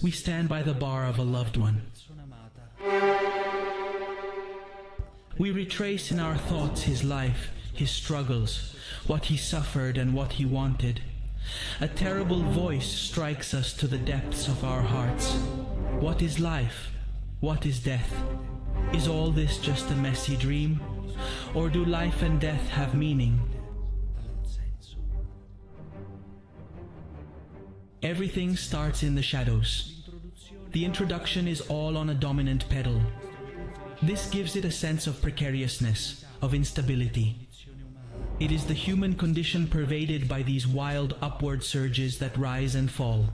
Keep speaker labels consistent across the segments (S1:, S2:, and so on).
S1: we stand by the bar of a loved one. We retrace in our thoughts his life, his struggles, what he suffered and what he wanted. A terrible voice strikes us to the depths of our hearts. What is life? What is death? Is all this just a messy dream? Or do life and death have meaning? Everything starts in the shadows. The introduction is all on a dominant pedal. This gives it a sense of precariousness, of instability. It is the human condition pervaded by these wild upward surges that rise and fall.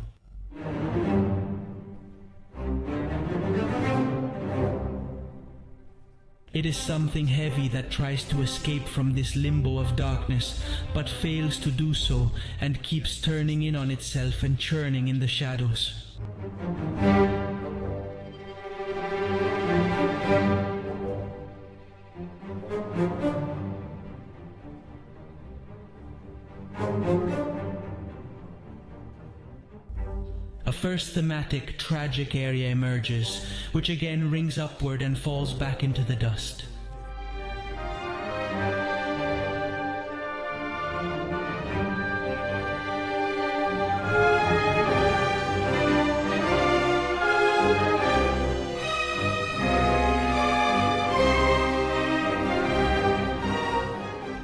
S1: It is something heavy that tries to escape from this limbo of darkness, but fails to do so and keeps turning in on itself and churning in the shadows. A first thematic, tragic area emerges, which again rings upward and falls back into the dust.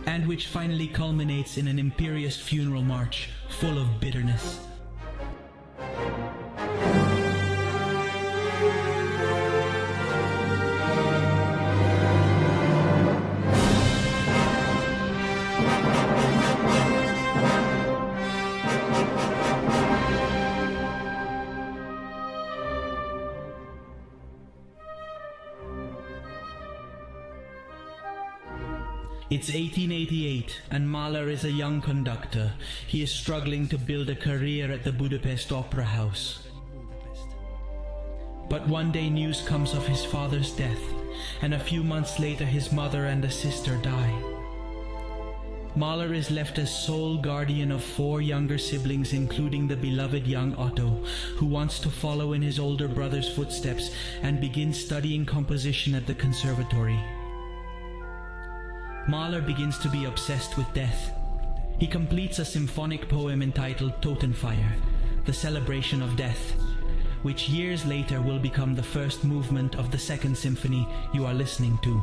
S1: And which finally culminates in an imperious funeral march full of bitterness. It's 1888 and Mahler is a young conductor. He is struggling to build a career at the Budapest Opera House. But one day news comes of his father's death, and a few months later his mother and a sister die. Mahler is left as sole guardian of 4 younger siblings, including the beloved young Otto, who wants to follow in his older brother's footsteps and begin studying composition at the conservatory. Mahler begins to be obsessed with death. He completes a symphonic poem entitled Totenfeier, the celebration of death, which years later will become the first movement of the Second Symphony you are listening to.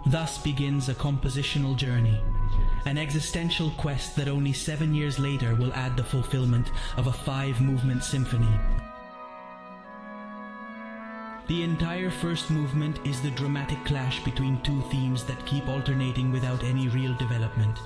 S1: Thus begins a compositional journey, an existential quest that only 7 years later will add the fulfillment of a 5-movement symphony. The entire first movement is the dramatic clash between 2 themes that keep alternating without any real development.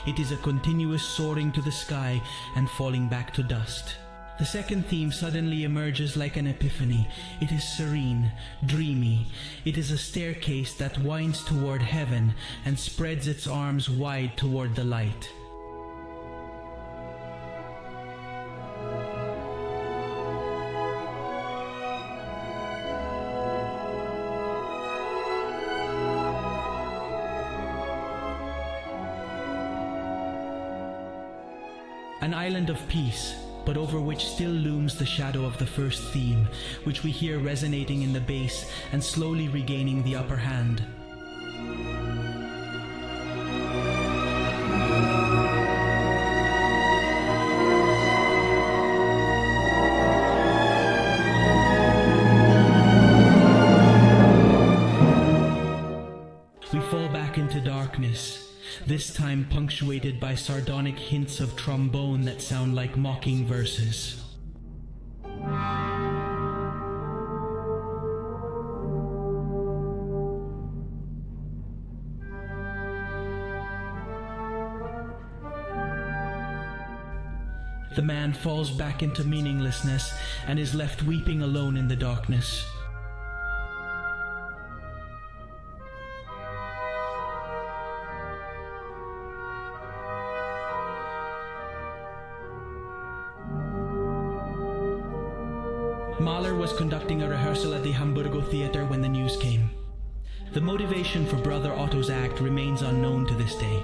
S1: It is a continuous soaring to the sky and falling back to dust. The second theme suddenly emerges like an epiphany. It is serene, dreamy. It is a staircase that winds toward heaven and spreads its arms wide toward the light. An island of peace, but over which still looms the shadow of the first theme, which we hear resonating in the bass and slowly regaining the upper hand. We fall back into darkness, this time punctuated by sardonic hints of trombone that sound like mocking verses. The man falls back into meaninglessness and is left weeping alone in the darkness. Mahler was conducting a rehearsal at the Hamburgo Theater when the news came. The motivation for Brother Otto's act remains unknown to this day.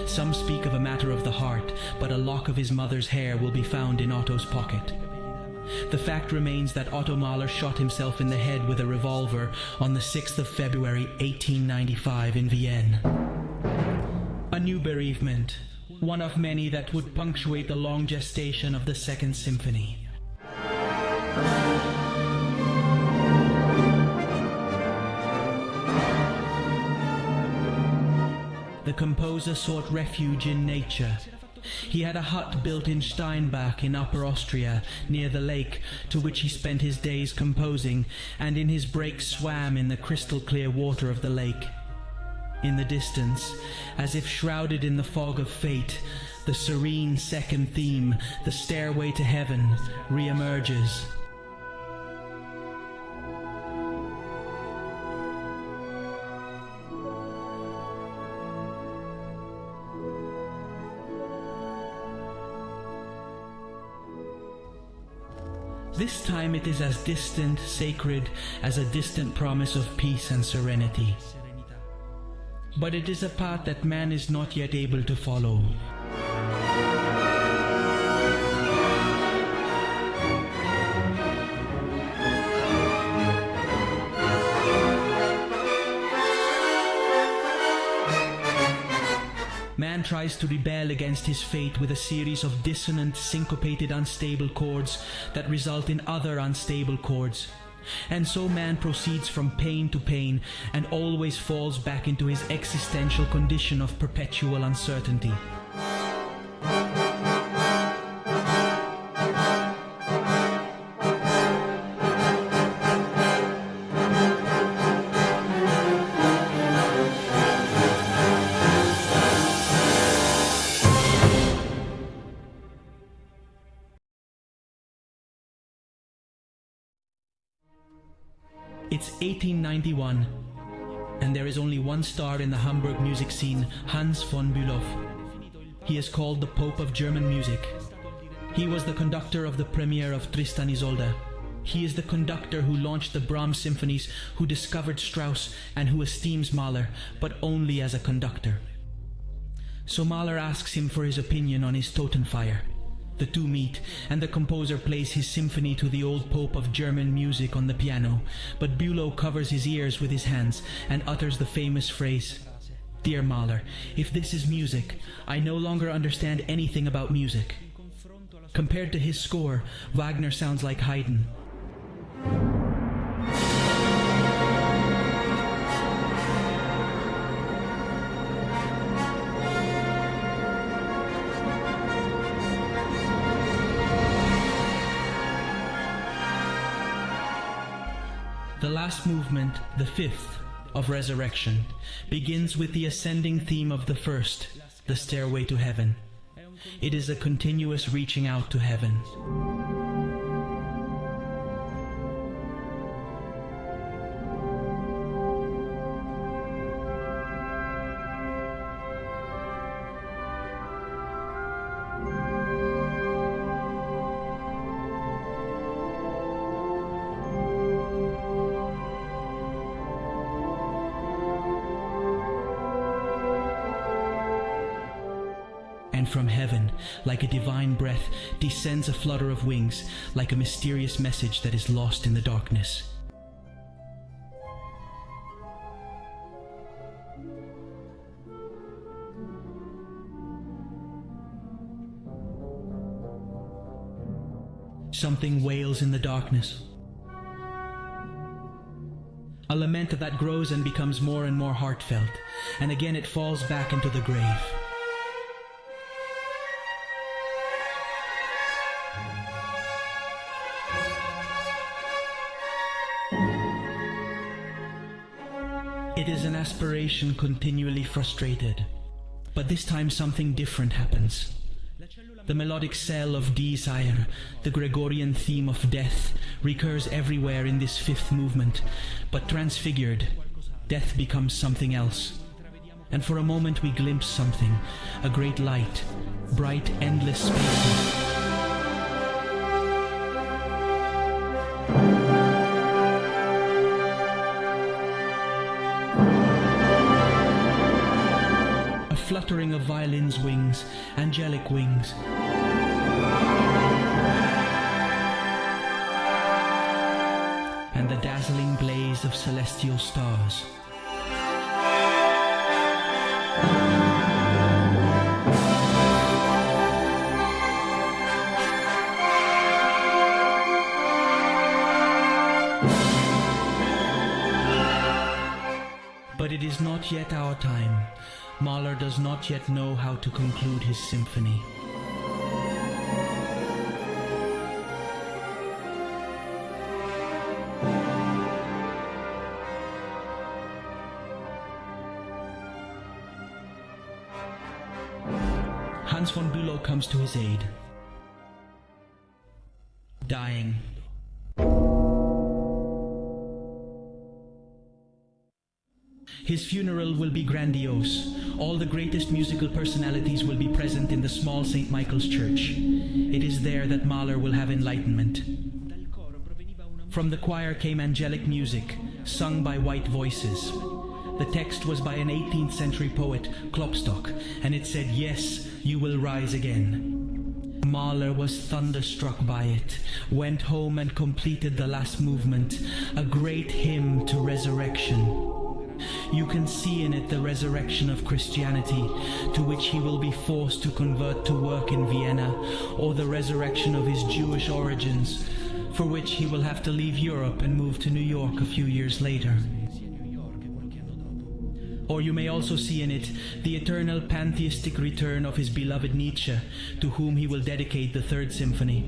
S1: Some speak of a matter of the heart, but a lock of his mother's hair will be found in Otto's pocket. The fact remains that Otto Mahler shot himself in the head with a revolver on the 6th of February 1895 in Vienna. A new bereavement, one of many that would punctuate the long gestation of the Second Symphony. The composer sought refuge in nature. He had a hut built in Steinbach in Upper Austria, near the lake, to which he spent his days composing, and in his breaks swam in the crystal-clear water of the lake. In the distance, as if shrouded in the fog of fate, the serene second theme, the stairway to heaven, re-emerges. This time it is as distant, sacred, as a distant promise of peace and serenity. But it is a path that man is not yet able to follow. Man tries to rebel against his fate with a series of dissonant, syncopated, unstable chords that result in other unstable chords. And so man proceeds from pain to pain and always falls back into his existential condition of perpetual uncertainty. It's 1891, and there is only one star in the Hamburg music scene, Hans von Bülow. He is called the Pope of German music. He was the conductor of the premiere of Tristan Isolde. He is the conductor who launched the Brahms symphonies, who discovered Strauss, and who esteems Mahler, but only as a conductor. So Mahler asks him for his opinion on his Totenfeier. The two meet, and the composer plays his symphony to the old Pope of German music on the piano, but Bülow covers his ears with his hands and utters the famous phrase, "Dear Mahler, if this is music, I no longer understand anything about music." Compared to his score, Wagner sounds like Haydn. The last movement, the fifth, of Resurrection, begins with the ascending theme of the first, the Stairway to Heaven. It is a continuous reaching out to heaven. And from heaven, like a divine breath, descends a flutter of wings, like a mysterious message that is lost in the darkness. Something wails in the darkness. A lament that grows and becomes more and more heartfelt, and again it falls back into the grave. It is an aspiration continually frustrated, but this time something different happens. The melodic cell of desire, the Gregorian theme of death, recurs everywhere in this fifth movement, but transfigured, death becomes something else. And for a moment we glimpse something, a great light, bright, endless spaces. Fluttering of violins' wings, angelic wings. and the dazzling blaze of celestial stars. But it is not yet our time. Mahler does not yet know how to conclude his symphony. Hans von Bülow comes to his aid. Dying. His funeral will be grandiose. All the greatest musical personalities will be present in the small St. Michael's Church. It is there that Mahler will have enlightenment. From the choir came angelic music, sung by white voices. The text was by an 18th century poet, Klopstock, and it said, "Yes, you will rise again." Mahler was thunderstruck by it, went home and completed the last movement, a great hymn to resurrection. You can see in it the resurrection of Christianity, to which he will be forced to convert to work in Vienna, or the resurrection of his Jewish origins, for which he will have to leave Europe and move to New York a few years later. Or you may also see in it the eternal pantheistic return of his beloved Nietzsche, to whom he will dedicate the Third Symphony.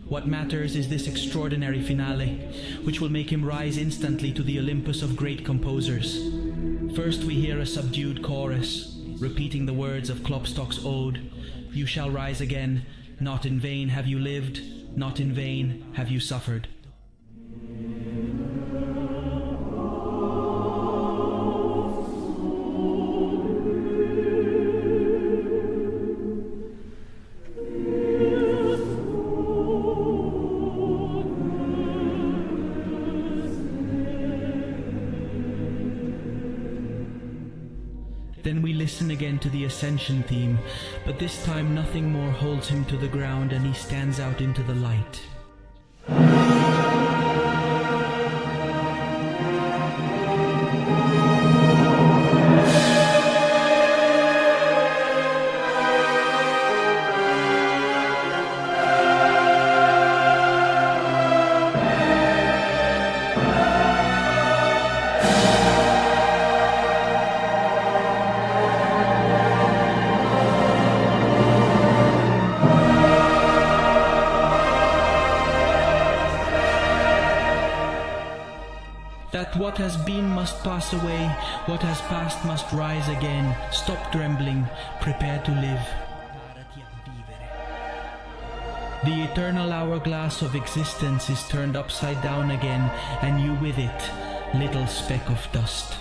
S1: What matters is this extraordinary finale, which will make him rise instantly to the Olympus of great composers. First we hear a subdued chorus, repeating the words of Klopstock's ode, "You shall rise again, not in vain have you lived, not in vain have you suffered." Then we listen again to the Ascension theme, but this time nothing more holds him to the ground and he stands out into the light. That what has been must pass away, what has passed must rise again. Stop trembling, prepare to live. The eternal hourglass of existence is turned upside down again, and you with it, little speck of dust.